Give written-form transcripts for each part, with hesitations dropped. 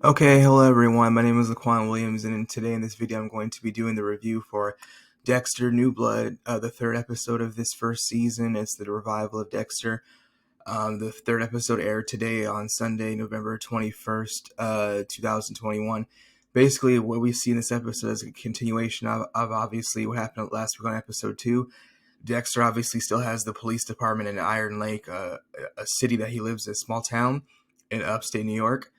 Okay, hello everyone. My name is Laquan Williams, and today in this video, I'm going to be doing the review for Dexter New Blood, the third episode of this first season. It's the revival of Dexter. The third episode aired today on Sunday, November 21st, 2021. Basically, what we see in this episode is a continuation of obviously what happened last week on episode 2. Dexter obviously still has the police department in Iron Lake, a city that he lives in, a small town in upstate New York.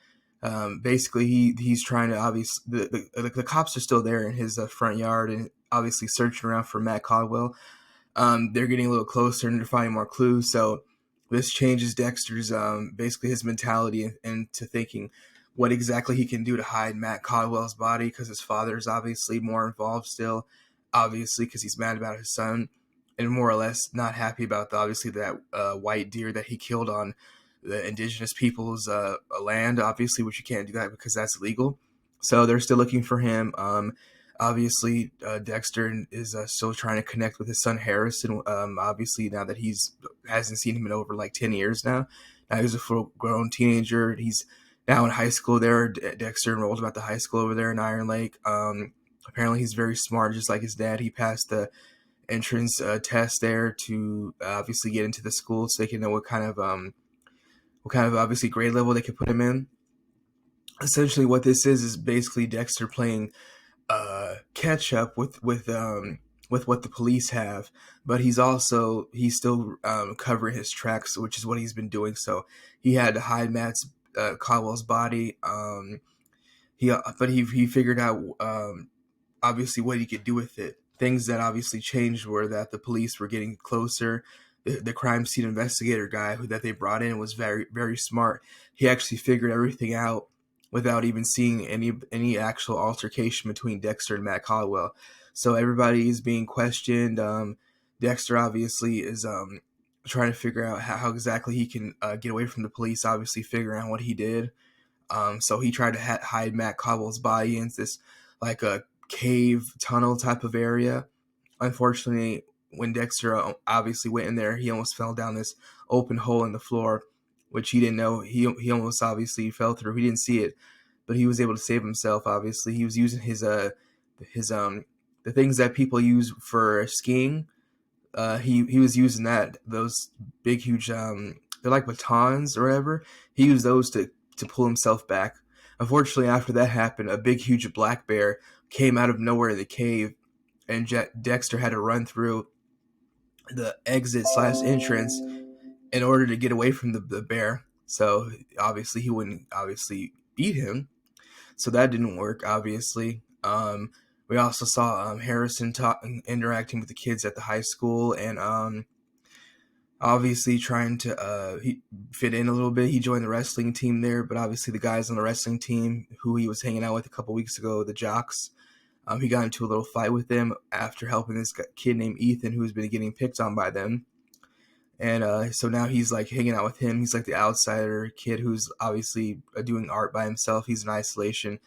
Basically, he's trying to obviously the cops are still there in his front yard and obviously searching around for Matt Caldwell. They're getting a little closer and they're finding more clues. So this changes Dexter's basically his mentality into thinking what exactly he can do to hide Matt Caldwell's body, because his father is obviously more involved still, obviously because he's mad about his son and more or less not happy about obviously that white deer that he killed on the indigenous people's land, obviously, which you can't do that because that's illegal. So they're still looking for him. Obviously, Dexter is still trying to connect with his son Harrison. Obviously, now that he's hasn't seen him in over like 10 years now. Now he's a full-grown teenager. He's now in high school there. Dexter enrolled him at the high school over there in Iron Lake. Apparently, he's very smart, just like his dad. He passed the entrance test there to obviously get into the school, so they can know what kind of obviously grade level they could put him in. Essentially, what this is basically Dexter playing catch up with what the police have, but he's still covering his tracks, which is what he's been doing. So he had to hide Matt's Caldwell's body. He figured out obviously what he could do with it. Things that obviously changed were that the police were getting closer. The crime scene investigator guy that they brought in was very, very smart. He actually figured everything out without even seeing any actual altercation between Dexter and Matt Caldwell. So everybody is being questioned. Dexter obviously is trying to figure out how exactly he can get away from the police, obviously figuring out what he did. So he tried to hide Matt Caldwell's body in this like a cave tunnel type of area. Unfortunately, when Dexter obviously went in there, he almost fell down this open hole in the floor, which he didn't know. He almost obviously fell through. He didn't see it, but he was able to save himself. Obviously, he was using his the things that people use for skiing. He was using those big huge they're like batons or whatever. He used those to pull himself back. Unfortunately, after that happened, a big huge black bear came out of nowhere in the cave, and Dexter had to run through the exit slash entrance in order to get away from the bear. So obviously he wouldn't obviously beat him. So that didn't work, obviously. We also saw Harrison interacting with the kids at the high school, and obviously trying to fit in a little bit. He joined the wrestling team there, but obviously the guys on the wrestling team who he was hanging out with a couple weeks ago, the jocks, he got into a little fight with them after helping this kid named Ethan, who's been getting picked on by them. And so now he's like hanging out with him. He's like the outsider kid who's obviously doing art by himself. He's in isolation.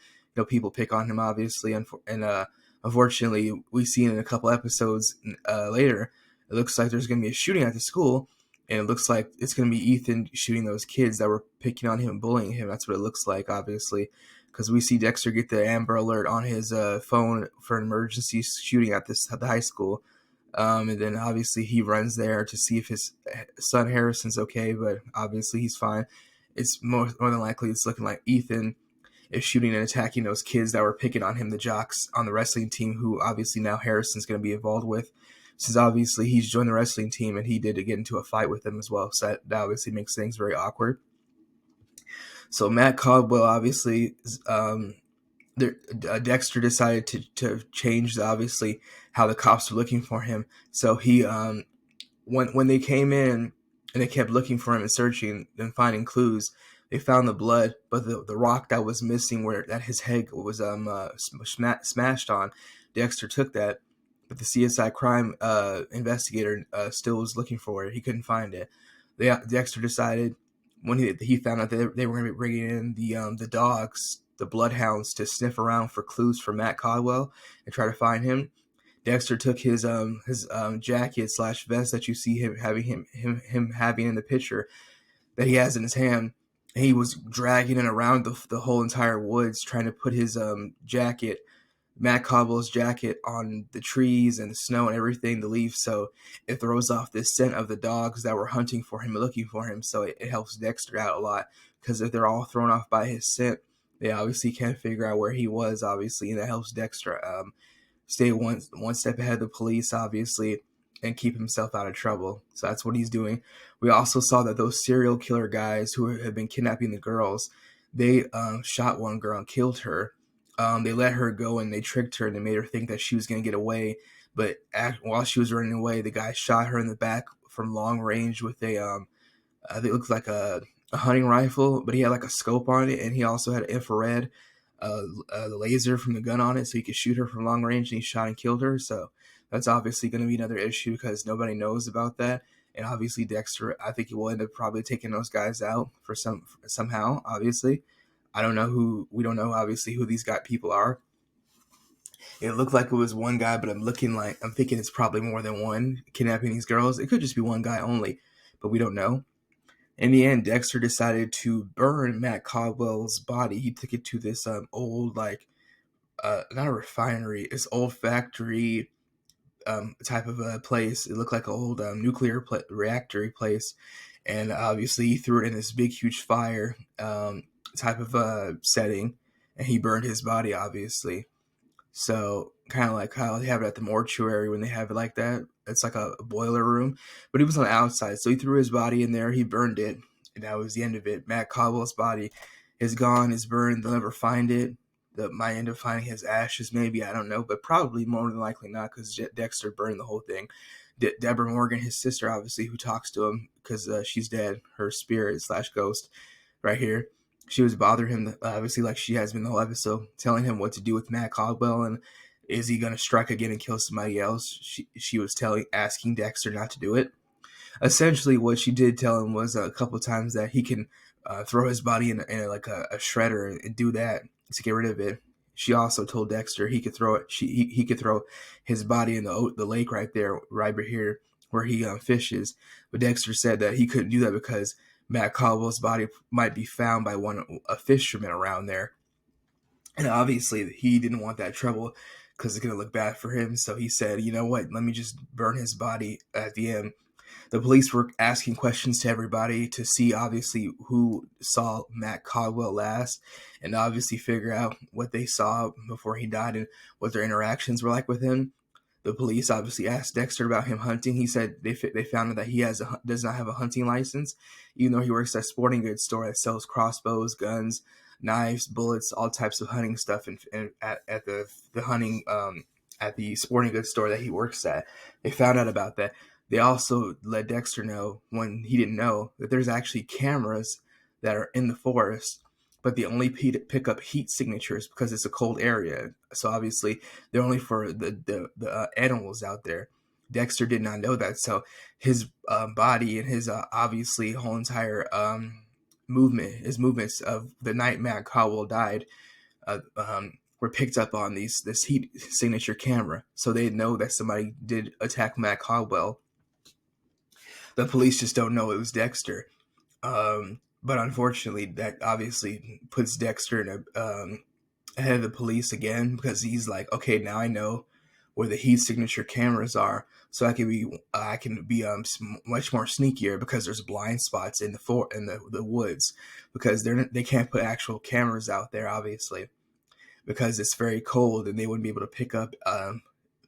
People pick on him, obviously. And unfortunately, we see in a couple episodes later, it looks like there's going to be a shooting at the school. And it looks like it's going to be Ethan shooting those kids that were picking on him and bullying him. That's what it looks like, obviously. Because we see Dexter get the Amber Alert on his phone for an emergency shooting at the high school. And then obviously he runs there to see if his son Harrison's okay, but obviously he's fine. It's more than likely it's looking like Ethan is shooting and attacking those kids that were picking on him, the jocks on the wrestling team, who obviously now Harrison's going to be involved with. Since obviously he's joined the wrestling team and he did get into a fight with them as well. So that obviously makes things very awkward. So Matt Caldwell obviously Dexter decided to change obviously how the cops were looking for him. So he when they came in and they kept looking for him and searching and finding clues, they found the blood, but the rock that was missing where that his head was smashed on, Dexter took that, but the CSI crime investigator still was looking for it. He couldn't find it. Dexter decided when he found out that they were going to be bringing in the dogs, the bloodhounds, to sniff around for clues for Matt Caldwell and try to find him. Dexter took his jacket slash vest that you see him having in the picture that he has in his hand, He was dragging it around the whole entire woods, trying to put his jacket, Matt Cobble's jacket, on the trees and the snow and everything, the leaves, so it throws off this scent of the dogs that were hunting for him and looking for him. So it helps Dexter out a lot, because if they're all thrown off by his scent, they obviously can't figure out where he was, obviously, and that helps Dexter stay one step ahead of the police, obviously, and keep himself out of trouble. So that's what he's doing. We also saw that those serial killer guys who have been kidnapping the girls, they shot one girl and killed her. They let her go and they tricked her and they made her think that she was going to get away. But while she was running away, the guy shot her in the back from long range with it looked like a hunting rifle, but he had like a scope on it, and he also had an infrared the laser from the gun on it, so he could shoot her from long range, and he shot and killed her. So that's obviously going to be another issue because nobody knows about that. And obviously Dexter, I think he will end up probably taking those guys out for somehow. Obviously, we don't know obviously who these people are. It looked like it was one guy, but I'm thinking it's probably more than one kidnapping these girls. It could just be one guy only, but we don't know. In the end, Dexter decided to burn Matt Caldwell's body. He took it to this old, like, not a refinery, it's old factory type of a place. It looked like an old nuclear reactor place. And obviously, he threw it in this big, huge fire type of setting. And he burned his body, obviously. So kind of like how they have it at the mortuary when they have it like that. It's like a boiler room, but he was on the outside. So he threw his body in there. He burned it, and that was the end of it. Matt Caldwell's body is gone, is burned. They'll never find it. They might end up finding his ashes, maybe, I don't know, but probably more than likely not, because Dexter burned the whole thing. Deborah Morgan, his sister, obviously, who talks to him because she's dead, her spirit / ghost, right here. She was bothering him, obviously, like she has been the whole episode, telling him what to do with Matt Caldwell and is he going to strike again and kill somebody else. She was asking Dexter not to do it. Essentially, what she did tell him was a couple of times that he can throw his body in like a shredder and do that to get rid of it. She also told Dexter he could throw it. He could throw his body in the lake right there, right here where he fishes. But Dexter said that he couldn't do that because Matt Caldwell's body might be found by a fisherman around there, and obviously he didn't want that trouble because it's gonna look bad for him. So he said, "You know what? Let me just burn his body at the end." The police were asking questions to everybody to see, obviously, who saw Matt Caldwell last, and obviously figure out what they saw before he died and what their interactions were like with him. The police obviously asked Dexter about him hunting. He said they found out that he does not have a hunting license, even though he works at a sporting goods store that sells crossbows, guns, knives, bullets, all types of hunting stuff. And at the hunting at the sporting goods store that he works at, they found out about that. They also let Dexter know, when he didn't know, that there's actually cameras that are in the forest, but they only pick up heat signatures because it's a cold area. So obviously they're only for the animals out there. Dexter did not know that, so his body and his obviously whole entire his movements of the night Matt Caldwell died, were picked up on this heat signature camera. So they know that somebody did attack Matt Caldwell. The police just don't know it was Dexter. But unfortunately, that obviously puts Dexter ahead of the police again, because he's like, okay, now I know where the heat signature cameras are, so I can be much more sneakier, because there's blind spots in the woods, because they can't put actual cameras out there, obviously, because it's very cold and they wouldn't be able to pick up a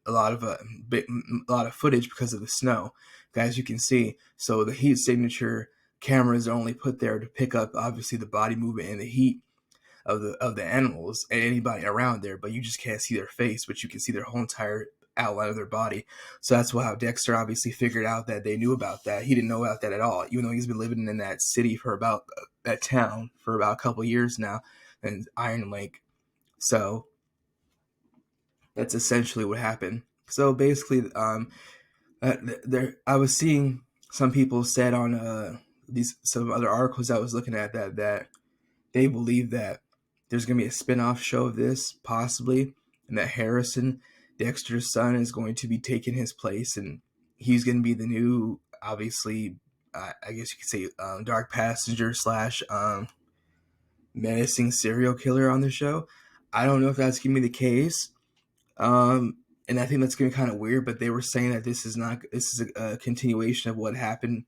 lot of footage because of the snow, as you can see. So the heat signature cameras are only put there to pick up obviously the body movement and the heat of the animals and anybody around there, but you just can't see their face, but you can see their whole entire outline of their body. So that's how Dexter obviously figured out that they knew about that. He didn't know about that at all, even though he's been living in that city that town for about a couple years now, in Iron Lake. So that's essentially what happened. So basically, I was seeing some people said on some other articles I was looking at that they believe that there's going to be a spin-off show of this, possibly, and that Harrison, Dexter's son, is going to be taking his place, and he's going to be the new, obviously, I guess you could say, dark passenger / menacing serial killer on the show. I don't know if that's gonna be the case. And I think that's gonna be kind of weird. But they were saying that this is not. This is a continuation of what happened,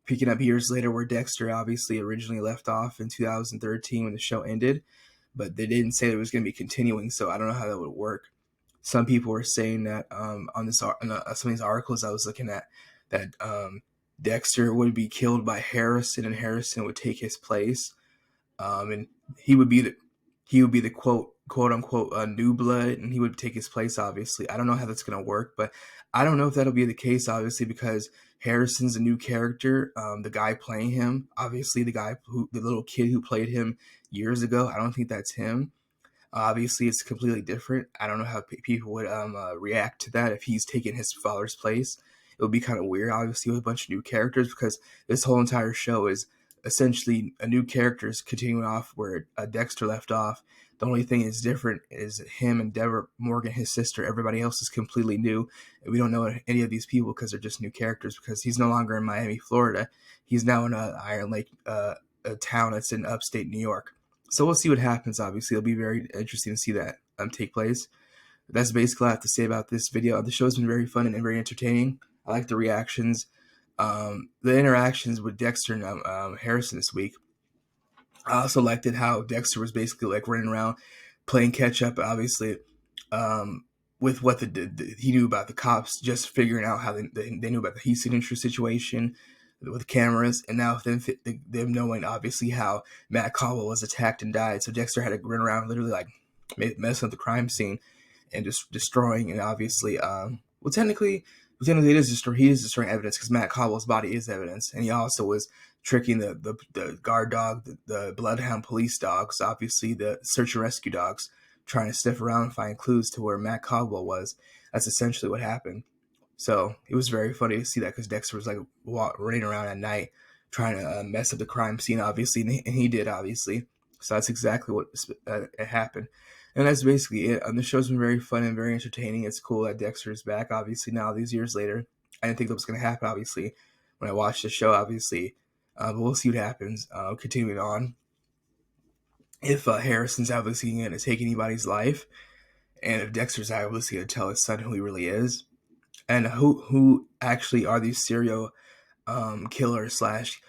picking up years later, where Dexter obviously originally left off in 2013 when the show ended. But they didn't say it was going to be continuing, so I don't know how that would work. Some people were saying that on some of these articles I was looking at, that Dexter would be killed by Harrison, and Harrison would take his place, and he would be the quote unquote new blood, and he would take his place. Obviously, I don't know how that's gonna work, but I don't know if that'll be the case. Obviously, because Harrison's a new character. The guy playing him, obviously, the little kid who played him years ago, I don't think that's him. Obviously, it's completely different. I don't know how people would react to that if he's taken his father's place. It would be kind of weird, obviously, with a bunch of new characters, because this whole entire show is essentially a new characters continuing off where Dexter left off. The only thing is different is him and Deborah Morgan, his sister. Everybody else is completely new, and we don't know any of these people because they're just new characters. Because he's no longer in Miami, Florida. He's now in Iron Lake, a town that's in upstate New York. So we'll see what happens. Obviously, it'll be very interesting to see that take place. That's basically all I have to say about this video. The show's been very fun and very entertaining. I like the reactions, the interactions with Dexter and Harrison this week. I also liked it how Dexter was basically like running around playing catch up, obviously, with what he knew about the cops, just figuring out how they knew about the heat signature situation with cameras, and now them knowing obviously how Matt Caldwell was attacked and died. So Dexter had to run around literally like messing up the crime scene and just destroying, and obviously, technically he is destroying evidence because Matt Caldwell's body is evidence, and he also was tricking the guard dog, the bloodhound police dogs, obviously the search and rescue dogs, trying to sniff around and find clues to where Matt Caldwell was. That's essentially what happened. So it was very funny to see that, because Dexter was like running around at night trying to mess up the crime scene, obviously, and he did, obviously. So that's exactly what happened. And that's basically it. The show's been very fun and very entertaining. It's cool that Dexter is back, obviously, now these years later. I didn't think that was going to happen, obviously, when I watched the show, obviously. But we'll see what happens. Continuing on. If Harrison's obviously going to take anybody's life, and if Dexter's obviously going to tell his son who he really is, and who actually are these serial killers slash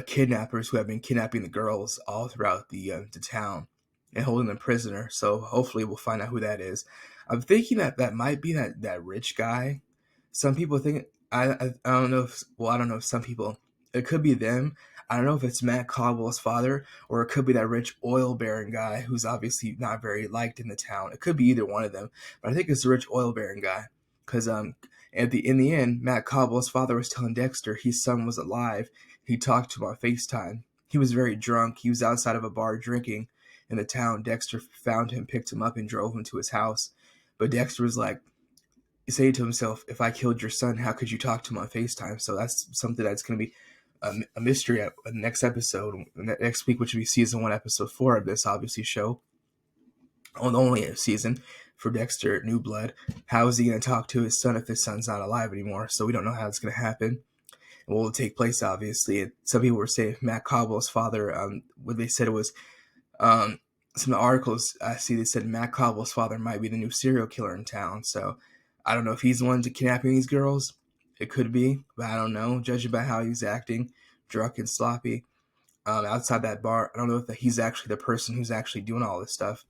kidnappers who have been kidnapping the girls all throughout the town and holding them prisoner. So hopefully we'll find out who that is. I'm thinking that might be that rich guy. Some people think I don't know if I don't know if some people, it could be them. I don't know if it's Matt Caldwell's father, or it could be that rich oil baron guy who's obviously not very liked in the town. It could be either one of them, but I think it's the rich oil baron guy, because in the end, Matt Caldwell's father was telling Dexter his son was alive. He talked to him on FaceTime. He was very drunk. He was outside of a bar drinking in the town. Dexter found him, picked him up, and drove him to his house. But Dexter was like, saying to himself, if I killed your son, how could you talk to him on FaceTime? So that's something that's going to be a mystery at the next episode, next week, which will be season 1, episode 4 of this obviously show. Only a season for Dexter New Blood. How is he going to talk to his son if his son's not alive anymore? So we don't know how it's going to happen. And what will take place, obviously. And some people were saying Matt Caldwell's father, what they said it was, some of the articles I see, they said Matt Caldwell's father might be the new serial killer in town. So I don't know if he's the one kidnapping these girls. It could be, but I don't know. Judging by how he's acting, drunk and sloppy, outside that bar, I don't know if he's actually the person who's actually doing all this stuff.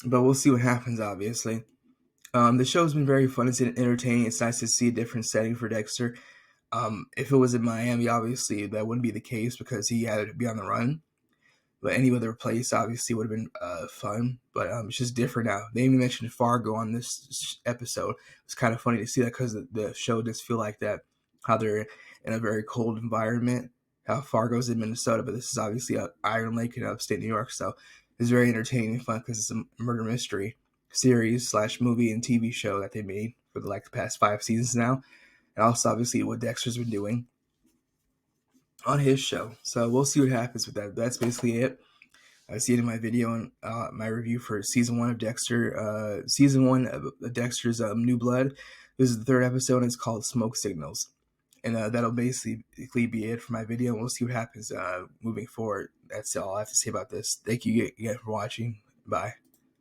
But we'll see what happens, obviously. The show's been very fun. It's entertaining. It's nice to see a different setting for Dexter. If it was in Miami, obviously, that wouldn't be the case because he had to be on the run. But any other place, obviously, would have been fun. But it's just different now. They even mentioned Fargo on this episode. It's kind of funny to see that because the show does feel like that, how they're in a very cold environment, how Fargo's in Minnesota, but this is obviously Iron Lake in upstate New York. So it's very entertaining and fun because it's a murder mystery series / movie and TV show that they made for the past 5 seasons now. And also, obviously, what Dexter's been doing on his show. So we'll see what happens with that. That's basically it. I see it in my video and my review for season 1 of Dexter. Season 1 of Dexter's New Blood. This is the 3rd episode, and it's called Smoke Signals. And that'll basically be it for my video, and we'll see what happens moving forward. that's all I have to say about this. Thank you again for watching. Bye.